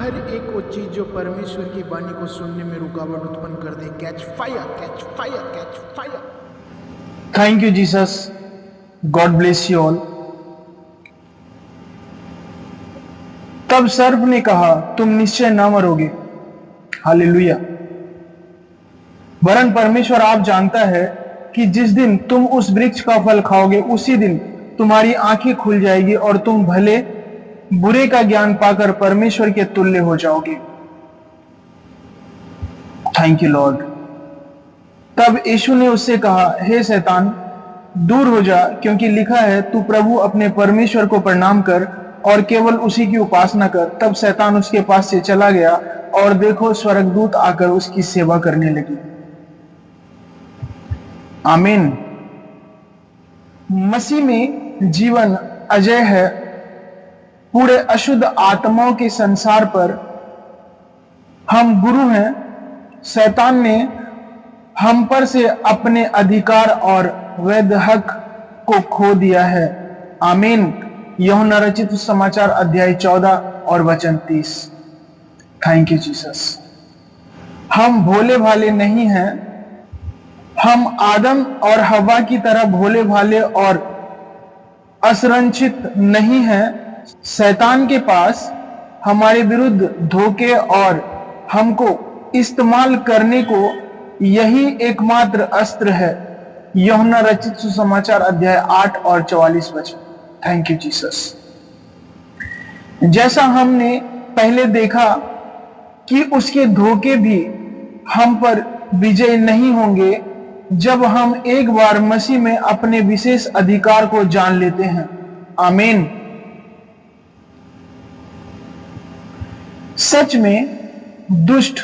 हर एक वो चीज जो परमेश्वर की वाणी को सुनने में रुकावट उत्पन्न कर दे, catch fire, catch fire, catch fire. Thank you Jesus, God bless you all. तब सर्प ने कहा, तुम निश्चय न मरोगे। हालेलुया। वरन परमेश्वर आप जानता है कि जिस दिन तुम उस वृक्ष का फल खाओगे उसी दिन तुम्हारी आंखें खुल जाएगी और तुम भले बुरे का ज्ञान पाकर परमेश्वर के तुल्य हो जाओगे। Thank you Lord. तब यीशु ने उससे कहा, हे शैतान, दूर हो जा, क्योंकि लिखा है, तू प्रभु अपने परमेश्वर को प्रणाम कर और केवल उसी की उपासना कर। तब शैतान उसके पास से चला गया और देखो, स्वर्गदूत आकर उसकी सेवा करने लगे। आमीन। मसीह में जीवन अजय है। पूरे अशुद्ध आत्माओं के संसार पर हम गुरु हैं। शैतान ने हम पर से अपने अधिकार और वैध हक को खो दिया है। आमीन। यूहन्ना रचित समाचार अध्याय 14 और वचन 30। Thank you Jesus. हम भोले भाले नहीं हैं। हम आदम और हवा की तरह भोले भाले और असंरक्षित नहीं हैं। शैतान के पास हमारे विरुद्ध धोखे और हमको इस्तेमाल करने को यही एकमात्र अस्त्र है। यूहन्ना रचित सुसमाचार अध्याय 8 और 44 वचन। Thank you Jesus. जैसा हमने पहले देखा कि उसके धोखे भी हम पर विजय नहीं होंगे जब हम एक बार मसीह में अपने विशेष अधिकार को जान लेते हैं। आमीन। सच में दुष्ट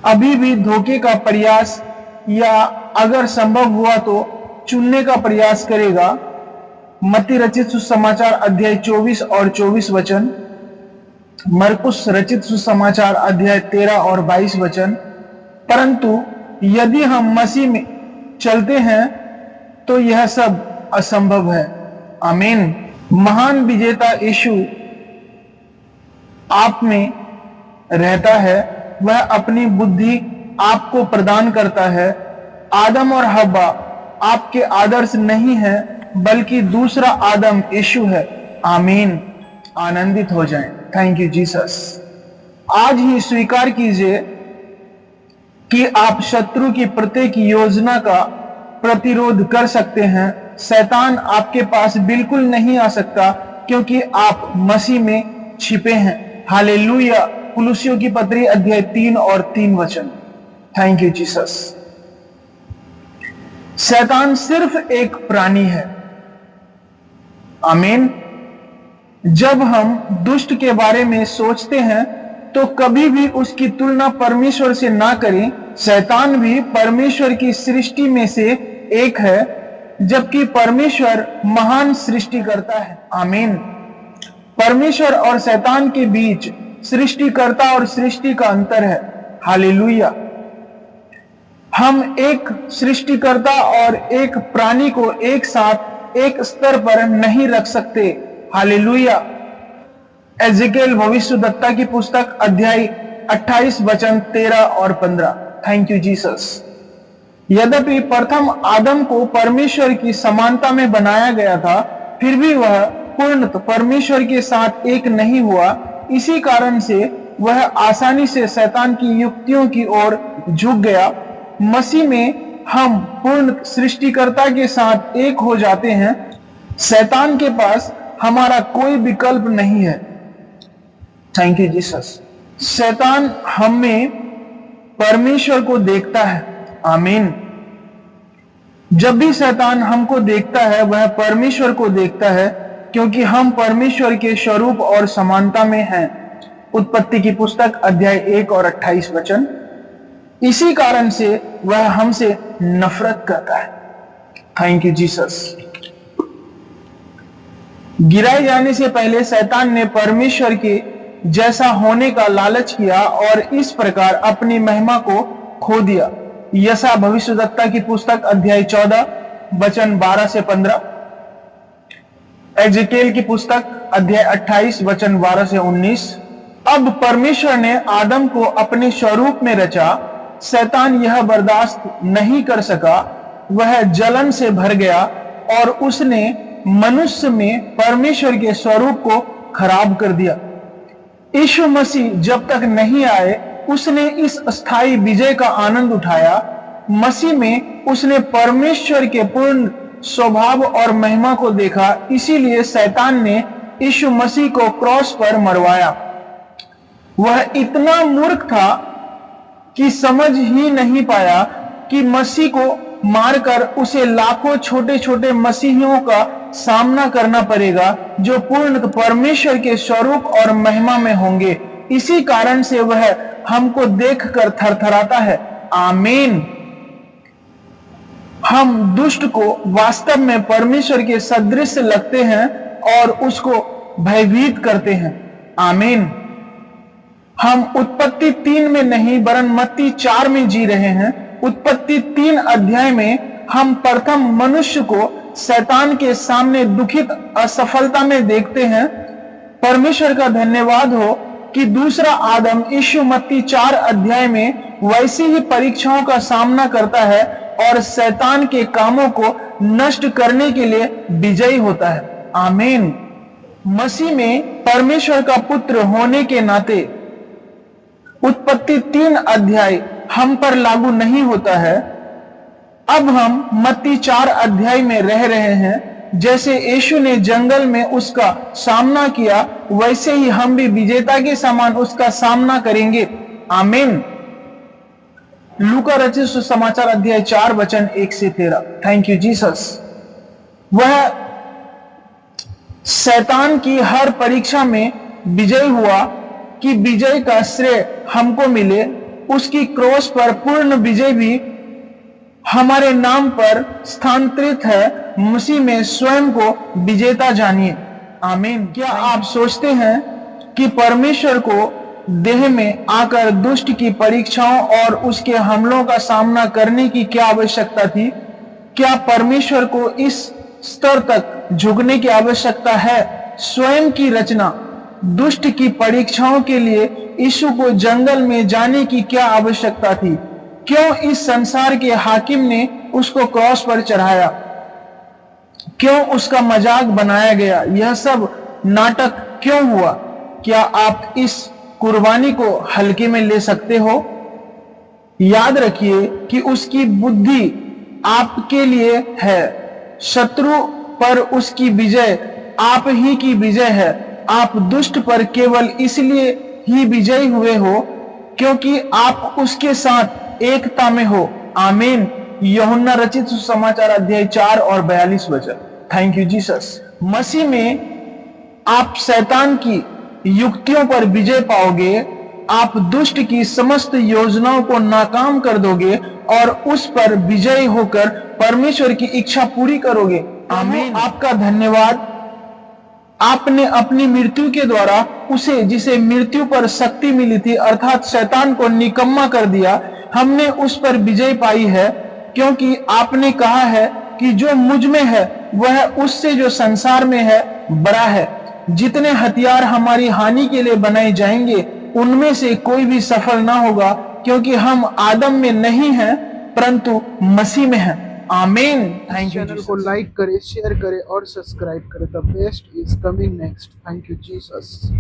अभी भी धोखे का प्रयास या अगर संभव हुआ तो चुनने का प्रयास करेगा। मत्ती रचित सुसमाचार अध्याय 24 और 24 वचन, मरकुस रचित सुसमाचार अध्याय 13 और 22 वचन। परंतु यदि हम मसीह में चलते हैं तो यह सब असंभव है। आमीन। महान विजेता यीशु आप में रहता है। वह अपनी बुद्धि आपको प्रदान करता है। आदम और हव्वा आपके आदर्श नहीं है, बल्कि दूसरा आदम यीशु है। आमीन। आनंदित हो जाएं। Thank you Jesus. आज ही स्वीकार कीजिए कि आप शत्रु की प्रत्येक योजना का प्रतिरोध कर सकते हैं। शैतान आपके पास बिल्कुल नहीं आ सकता, क्योंकि आप मसीह में छिपे हैं। हालेलुया। कुलुस्सियों की पत्री अध्याय 3 और 3 वचन। Thank you Jesus. शैतान सिर्फ एक प्राणी है। आमीन। जब हम दुष्ट के बारे में सोचते हैं तो कभी भी उसकी तुलना परमेश्वर से ना करें। शैतान भी परमेश्वर की सृष्टि में से एक है, जबकि परमेश्वर महान सृष्टिकर्ता है। आमीन। परमेश्वर और शैतान के बीच सृष्टिकर्ता और सृष्टि का अंतर है। हालेलुया। हम एक सृष्टिकर्ता और एक प्राणी को एक साथ एक स्तर पर नहीं रख सकते। हालेलुया। एजेकिएल भविष्यद्वक्ता की पुस्तक अध्याय 28 वचन 13 और 15। Thank you Jesus. यद्यपि प्रथम आदम को परमेश्वर की समानता में बनाया गया था, फिर भी वह पूर्णतः परमेश्वर के साथ एक नहीं हुआ। इसी कारण से वह आसानी से शैतान की युक्तियों की ओर झुक गया। मसीह में हम पूर्ण सृष्टिकर्ता के साथ एक हो जाते हैं। शैतान के पास हमारा कोई विकल्प नहीं है। Thank you Jesus. शैतान हमें परमेश्वर को देखता है। आमीन। जब भी शैतान हमको देखता है, वह परमेश्वर को देखता है, क्योंकि हम परमेश्वर के स्वरूप और समानता में हैं। उत्पत्ति की पुस्तक अध्याय 1 और 28 वचन। इसी कारण से वह हमसे नफरत करता है। Thank you Jesus. गिराए जाने से पहले शैतान ने परमेश्वर के जैसा होने का लालच किया और इस प्रकार अपनी महिमा को खो दिया। यशायाह भविष्यद्वक्ता की पुस्तक अध्याय 14 वचन 12 से 15। एजेकेल की पुस्तक अध्याय 28 वचन 12 से 19। अब परमेश्वर ने आदम को अपने स्वरूप में रचा, शैतान यह बर्दाश्त नहीं कर सका, वह जलन से भर गया और उसने मनुष्य में परमेश्वर के स्वरूप को खराब कर दिया। यीशु मसीह जब तक नहीं आए उसने इस अस्थाई विजय का आनंद उठाया। मसीह में उसने परमेश्वर के पूर्ण स्वभाव और महिमा को देखा, इसीलिए शैतान ने यीशु मसीह को क्रॉस पर मरवाया। वह इतना मूर्ख था कि समझ ही नहीं पाया कि मसीह को मारकर उसे लाखों छोटे छोटे मसीहियों का सामना करना पड़ेगा जो पूर्ण परमेश्वर के स्वरूप और महिमा में होंगे। इसी कारण से वह हमको देखकर थरथराता है। आमीन। हम दुष्ट को वास्तव में परमेश्वर के सदृश लगते हैं और उसको भयभीत करते हैं। आमीन। हम उत्पत्ति 3 में नहीं वरन मत्ती 4 में जी रहे हैं। उत्पत्ति 3 अध्याय में हम प्रथम मनुष्य को शैतान के सामने दुखित असफलता में देखते हैं। परमेश्वर का धन्यवाद हो कि दूसरा आदम यीशु मत्ती 4 अध्याय में वैसी ही परीक्षाओं का सामना करता है और शैतान के कामों को नष्ट करने के लिए विजयी होता है। आमीन। मसीह में परमेश्वर का पुत्र होने के नाते उत्पत्ति 3 अध्याय हम पर लागू नहीं होता है। अब हम मत्ती 4 अध्याय में रह रहे हैं। जैसे यीशु ने जंगल में उसका सामना किया, वैसे ही हम भी विजेता के समान उसका सामना करेंगे। आमीन। लूका रचित सुसमाचार अध्याय 4 वचन 1 से 13। Thank you Jesus. वह शैतान की हर परीक्षा में विजय हुआ कि विजय का श्रेय हमको मिले। उसकी क्रॉस पर पूर्ण विजय भी हमारे नाम पर स्थानांतरित है। मसीह में स्वयं को विजेता जानिए। आमीन। क्या आप सोचते हैं कि परमेश्वर को देह में आकर दुष्ट की परीक्षाओं और उसके हमलों का सामना करने की क्या आवश्यकता थी? क्या परमेश्वर को इस स्तर तक झुकने की आवश्यकता है? स्वयं की रचना दुष्ट की परीक्षाओं के लिए यीशु को जंगल में जाने की क्या आवश्यकता थी? क्यों इस संसार के हाकिम ने उसको क्रॉस पर चढ़ाया? क्यों उसका मजाक बनाया गया? यह सब नाटक क्यों हुआ? क्या आप इस कुर्बानी को हल्के में ले सकते हो? याद रखिए कि उसकी बुद्धि आपके लिए है। शत्रु पर उसकी विजय आप ही की विजय है। आप दुष्ट पर केवल इसलिए ही विजयी हुए हो क्योंकि आप उसके साथ एकता में हो। आमीन। यूहन्ना रचित सुसमाचार अध्याय 4 और 42 वचन। Thank you Jesus. मसीह में आप शैतान की युक्तियों पर विजय पाओगे। आप दुष्ट की समस्त योजनाओं को नाकाम कर दोगे और उस पर विजयी होकर परमेश्वर की इच्छा पूरी करोगे। आमीन। आपका धन्यवाद। आपने अपनी मृत्यु के द्वारा उसे जिसे मृत्यु पर शक्ति मिली थी अर्थात शैतान को निकम्मा कर दिया। हमने उस पर विजय पाई है क्योंकि आपने कहा है कि जो मुझ में है वह उससे जो संसार में है बड़ा है। जितने हथियार हमारी हानि के लिए बनाए जाएंगे उनमें से कोई भी सफल ना होगा क्योंकि हम आदम में नहीं हैं परंतु मसीह में हैं। आमीन। Thank you. चैनल को लाइक करें, शेयर करें और सब्सक्राइब करें। The best is coming next. Thank you Jesus.